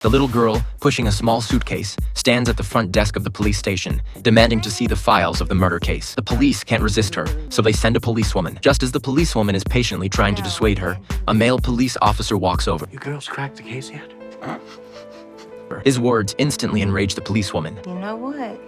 The little girl, pushing a small suitcase, stands at the front desk of the police station, demanding to see the files of the murder case. The police can't resist her, so they send a policewoman. Just as the policewoman is patiently trying to dissuade her, a male police officer walks over. You girls cracked the case yet? His words instantly enrage the policewoman. You know what?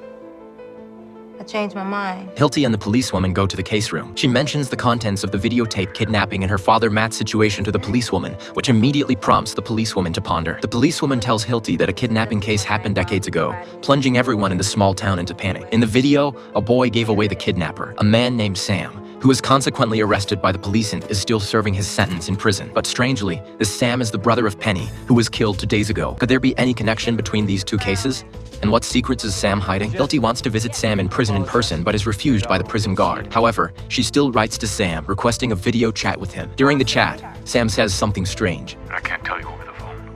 I changed my mind. Hilty and the policewoman go to the case room. She mentions the contents of the videotape kidnapping and her father Matt's situation to the policewoman, which immediately prompts the policewoman to ponder. The policewoman tells Hilty that a kidnapping case happened decades ago, plunging everyone in the small town into panic. In the video, a boy gave away the kidnapper, a man named Sam, who was consequently arrested by the police and is still serving his sentence in prison. But strangely, this Sam is the brother of Penny, who was killed 2 days ago. Could there be any connection between these two cases? And what secrets is Sam hiding? Hilty wants to visit Sam in prison in person, but is refused by the prison guard. However, she still writes to Sam, requesting a video chat with him. During the chat, Sam says something strange. I can't tell you over the phone.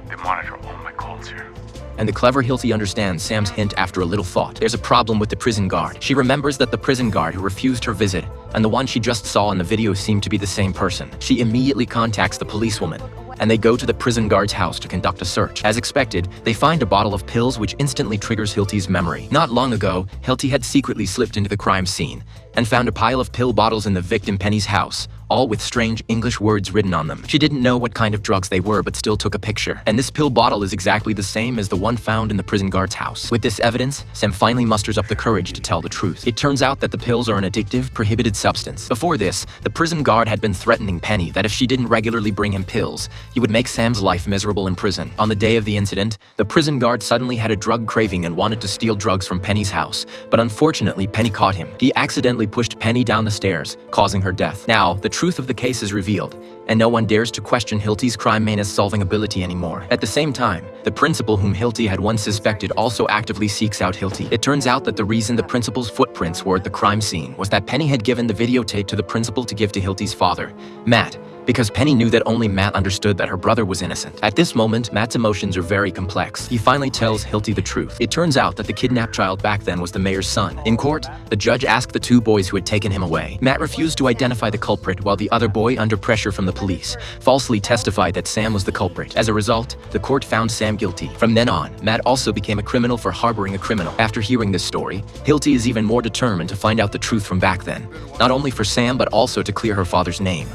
They monitor all my calls here. And the clever Hilty understands Sam's hint after a little thought. There's a problem with the prison guard. She remembers that the prison guard who refused her visit and the one she just saw in the video seem to be the same person. She immediately contacts the policewoman, and they go to the prison guard's house to conduct a search. As expected, they find a bottle of pills which instantly triggers Hilty's memory. Not long ago, Hilty had secretly slipped into the crime scene and found a pile of pill bottles in the victim Penny's house, all with strange English words written on them. She didn't know what kind of drugs they were, but still took a picture. And this pill bottle is exactly the same as the one found in the prison guard's house. With this evidence, Sam finally musters up the courage to tell the truth. It turns out that the pills are an addictive, prohibited substance. Before this, the prison guard had been threatening Penny that if she didn't regularly bring him pills, he would make Sam's life miserable in prison. On the day of the incident, the prison guard suddenly had a drug craving and wanted to steal drugs from Penny's house, but unfortunately, Penny caught him. He accidentally pushed Penny down the stairs, causing her death. Now, the truth of the case is revealed, and no one dares to question Hilty's crime solving ability anymore. At the same time, the principal whom Hilty had once suspected also actively seeks out Hilty. It turns out that the reason the principal's footprints were at the crime scene was that Penny had given the videotape to the principal to give to Hilty's father, Matt, because Penny knew that only Matt understood that her brother was innocent. At this moment, Matt's emotions are very complex. He finally tells Hilty the truth. It turns out that the kidnapped child back then was the mayor's son. In court, the judge asked the 2 boys who had taken him away. Matt refused to identify the culprit, while the other boy, under pressure from the police, falsely testified that Sam was the culprit. As a result, the court found Sam guilty. From then on, Matt also became a criminal for harboring a criminal. After hearing this story, Hilty is even more determined to find out the truth from back then, not only for Sam but also to clear her father's name.